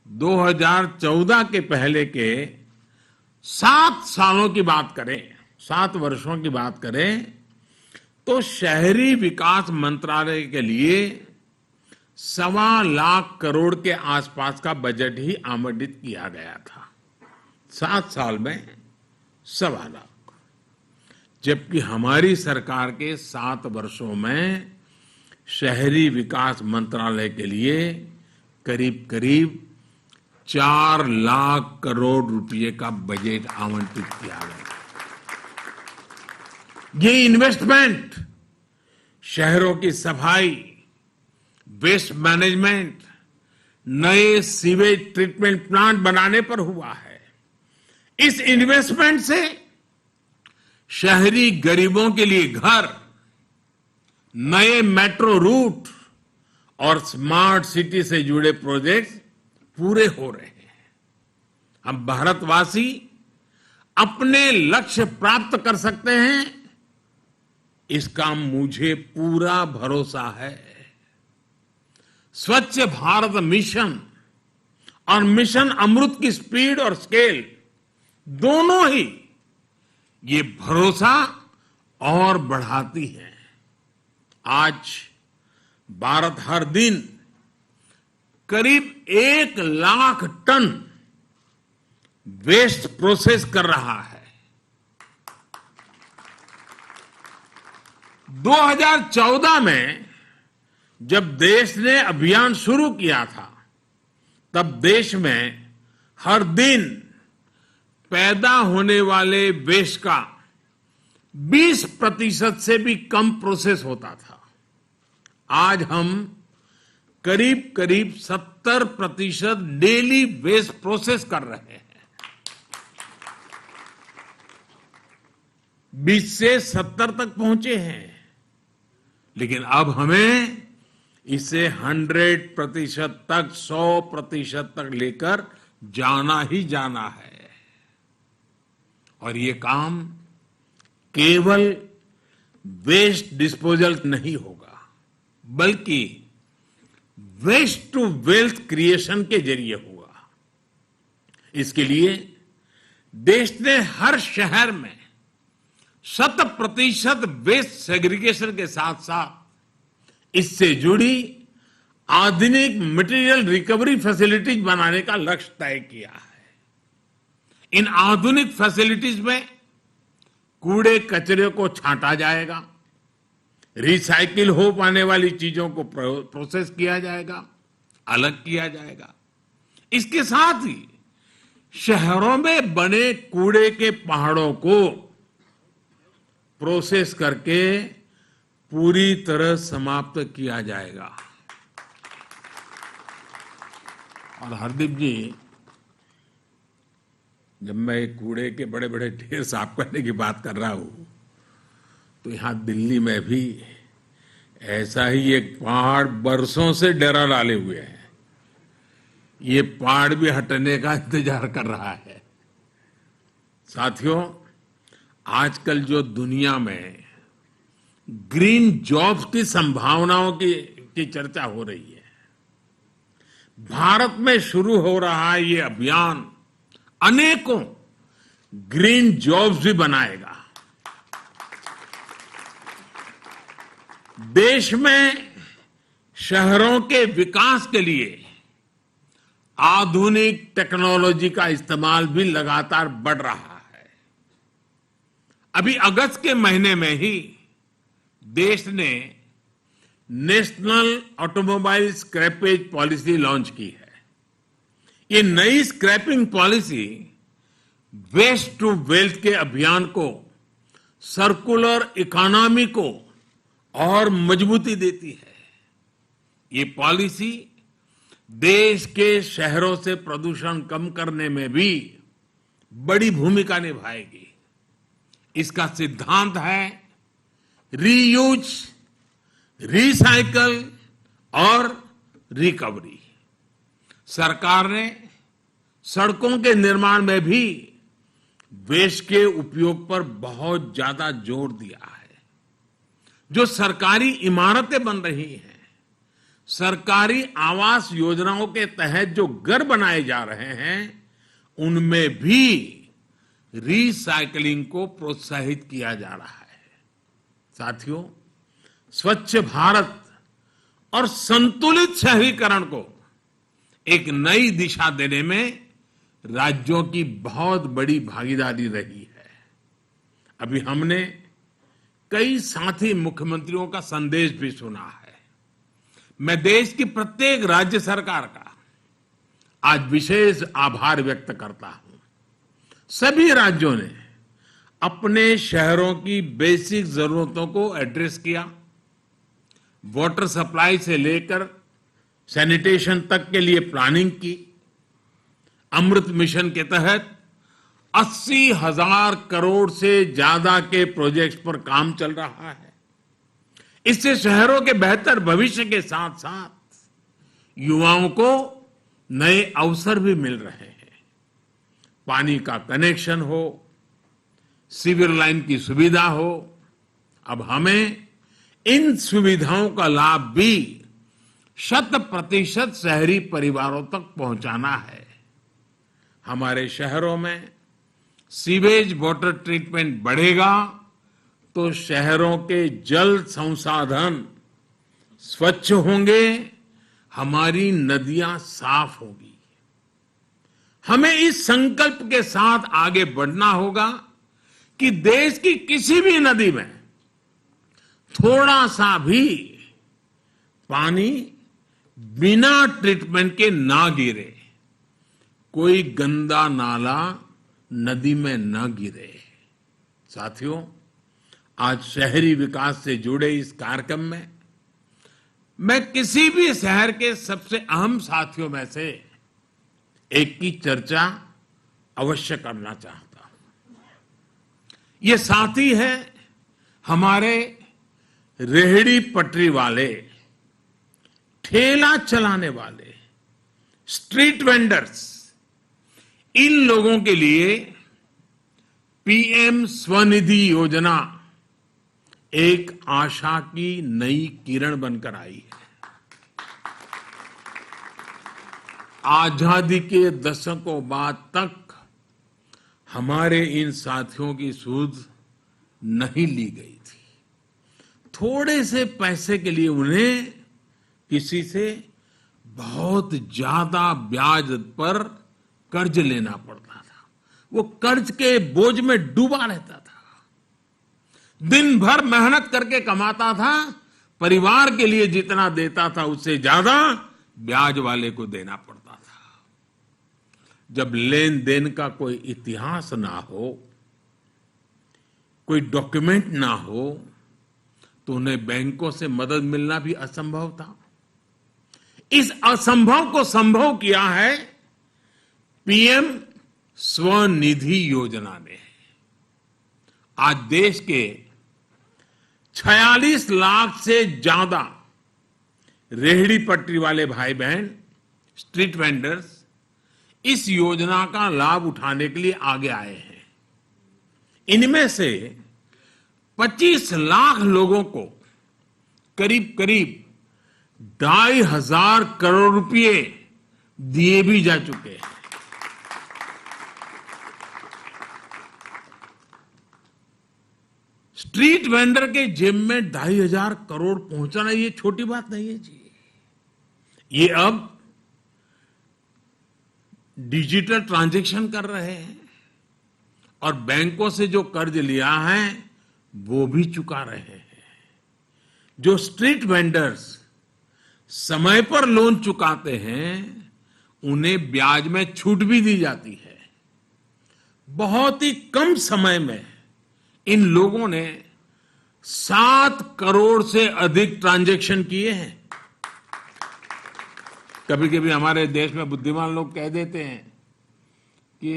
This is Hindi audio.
2014 के पहले के 7 सालों की बात करें, 7 वर्षों की बात करें, तो शहरी विकास मंत्रालय के लिए 1.25 करोड़ के आसपास का बजट ही आवंटित किया गया था। 7 साल में 1.25 लाख, जबकि हमारी सरकार के 7 वर्षों में शहरी विकास मंत्रालय के लिए करीब करीब 4 लाख करोड़ रुपए का बजट आवंटित किया गया। ये इन्वेस्टमेंट शहरों की सफाई, वेस्ट मैनेजमेंट, नए सीवेज ट्रीटमेंट प्लांट बनाने पर हुआ है। इस इन्वेस्टमेंट से शहरी गरीबों के लिए घर, नए मेट्रो रूट और स्मार्ट सिटी से जुड़े प्रोजेक्ट्स पूरे हो रहे हैं। हम भारतवासी अपने लक्ष्य प्राप्त कर सकते हैं, इसका मुझे पूरा भरोसा है। स्वच्छ भारत मिशन और मिशन अमृत की स्पीड और स्केल दोनों ही ये भरोसा और बढ़ाती है। आज भारत हर दिन करीब 1 लाख टन वेस्ट प्रोसेस कर रहा है। 2014 में जब देश ने अभियान शुरू किया था, तब देश में हर दिन पैदा होने वाले वेस्ट का 20% से भी कम प्रोसेस होता था। आज हम करीब करीब 70% डेली वेस्ट प्रोसेस कर रहे हैं। 20 से 70 तक पहुंचे हैं, लेकिन अब हमें इसे 100% तक, 100% तक लेकर जाना ही जाना है। और ये काम केवल वेस्ट डिस्पोजल नहीं होगा, बल्कि वेस्ट टू वेल्थ क्रिएशन के जरिए होगा। इसके लिए देश ने हर शहर में 100% वेस्ट सेग्रीगेशन के साथ साथ इससे जुड़ी आधुनिक मटेरियल रिकवरी फैसिलिटीज बनाने का लक्ष्य तय किया है। इन आधुनिक फैसिलिटीज में कूड़े कचरे को छांटा जाएगा, रिसाइकिल हो पाने वाली चीजों को प्रोसेस किया जाएगा, अलग किया जाएगा। इसके साथ ही शहरों में बने कूड़े के पहाड़ों को प्रोसेस करके पूरी तरह समाप्त किया जाएगा। और हरदीप जी, जब मैं कूड़े के बड़े बड़े ढेर साफ करने की बात कर रहा हूं, तो यहां दिल्ली में भी ऐसा ही एक पहाड़ बरसों से डेरा डाले हुए है। ये पहाड़ भी हटने का इंतजार कर रहा है। साथियों, आजकल जो दुनिया में ग्रीन जॉब्स की संभावनाओं की चर्चा हो रही है, भारत में शुरू हो रहा है ये अभियान अनेकों ग्रीन जॉब्स भी बनाएगा। देश में शहरों के विकास के लिए आधुनिक टेक्नोलॉजी का इस्तेमाल भी लगातार बढ़ रहा है। अभी अगस्त के महीने में ही देश ने national automobile scrappage policy launch की है। ये नई scrapping policy waste to wealth के अभियान को, सर्कुलर इकोनॉमी को और मजबूती देती है। ये पॉलिसी देश के शहरों से प्रदूषण कम करने में भी बड़ी भूमिका निभाएगी। इसका सिद्धांत है रीयूज, रिसाइकल और रिकवरी। सरकार ने सड़कों के निर्माण में भी वेस्ट के उपयोग पर बहुत ज्यादा जोर दिया है। जो सरकारी इमारतें बन रही हैं, सरकारी आवास योजनाओं के तहत जो घर बनाए जा रहे हैं उनमें भी रिसाइकलिंग को प्रोत्साहित किया जा रहा है। साथियों, स्वच्छ भारत और संतुलित शहरीकरण को एक नई दिशा देने में राज्यों की बहुत बड़ी भागीदारी रही है। अभी हमने कई साथी मुख्यमंत्रियों का संदेश भी सुना है। मैं देश की प्रत्येक राज्य सरकार का आज विशेष आभार व्यक्त करता हूं। सभी राज्यों ने अपने शहरों की बेसिक जरूरतों को एड्रेस किया। वाटर सप्लाई से लेकर सैनिटेशन तक के लिए प्लानिंग की। अमृत मिशन के तहत 80,000 करोड़ से ज्यादा के प्रोजेक्ट्स पर काम चल रहा है। इससे शहरों के बेहतर भविष्य के साथ साथ युवाओं को नए अवसर भी मिल रहे हैं। पानी का कनेक्शन हो, सीवर लाइन की सुविधा हो, अब हमें इन सुविधाओं का लाभ भी 100% शहरी परिवारों तक पहुंचाना है। हमारे शहरों में सीवेज वाटर ट्रीटमेंट बढ़ेगा तो शहरों के जल संसाधन स्वच्छ होंगे, हमारी नदियां साफ होगी। हमें इस संकल्प के साथ आगे बढ़ना होगा कि देश की किसी भी नदी में थोड़ा सा भी पानी बिना ट्रीटमेंट के ना गिरे, कोई गंदा नाला नदी में न गिरे। साथियों, आज शहरी विकास से जुड़े इस कार्यक्रम में मैं किसी भी शहर के सबसे अहम साथियों में से एक की चर्चा अवश्य करना चाहता हूं। ये साथी है हमारे रेहड़ी पटरी वाले, ठेला चलाने वाले, स्ट्रीट वेंडर्स। इन लोगों के लिए पीएम स्वनिधि योजना एक आशा की नई किरण बनकर आई है। आजादी के दशकों बाद तक हमारे इन साथियों की सूद नहीं ली गई थी। थोड़े से पैसे के लिए उन्हें किसी से बहुत ज्यादा ब्याज पर कर्ज लेना पड़ता था। वो कर्ज के बोझ में डूबा रहता था। दिन भर मेहनत करके कमाता था, परिवार के लिए जितना देता था उससे ज्यादा ब्याज वाले को देना पड़ता था। जब लेन देन का कोई इतिहास ना हो, कोई डॉक्यूमेंट ना हो, तो उन्हें बैंकों से मदद मिलना भी असंभव था। इस असंभव को संभव किया है पीएम स्वनिधि योजना ने। आज देश के 46 लाख से ज्यादा रेहड़ी पटरी वाले भाई बहन, स्ट्रीट वेंडर्स इस योजना का लाभ उठाने के लिए आगे आए हैं। इनमें से 25 लाख लोगों को करीब करीब 2,500 करोड़ रुपए दिए भी जा चुके हैं। स्ट्रीट वेंडर के जेब में 2,500 करोड़ पहुंचाना ये छोटी बात नहीं है जी। ये अब डिजिटल ट्रांजैक्शन कर रहे हैं और बैंकों से जो कर्ज लिया है वो भी चुका रहे हैं। जो स्ट्रीट वेंडर्स समय पर लोन चुकाते हैं उन्हें ब्याज में छूट भी दी जाती है। बहुत ही कम समय में इन लोगों ने 7 करोड़ से अधिक ट्रांजैक्शन किए हैं। कभी कभी हमारे देश में बुद्धिमान लोग कह देते हैं कि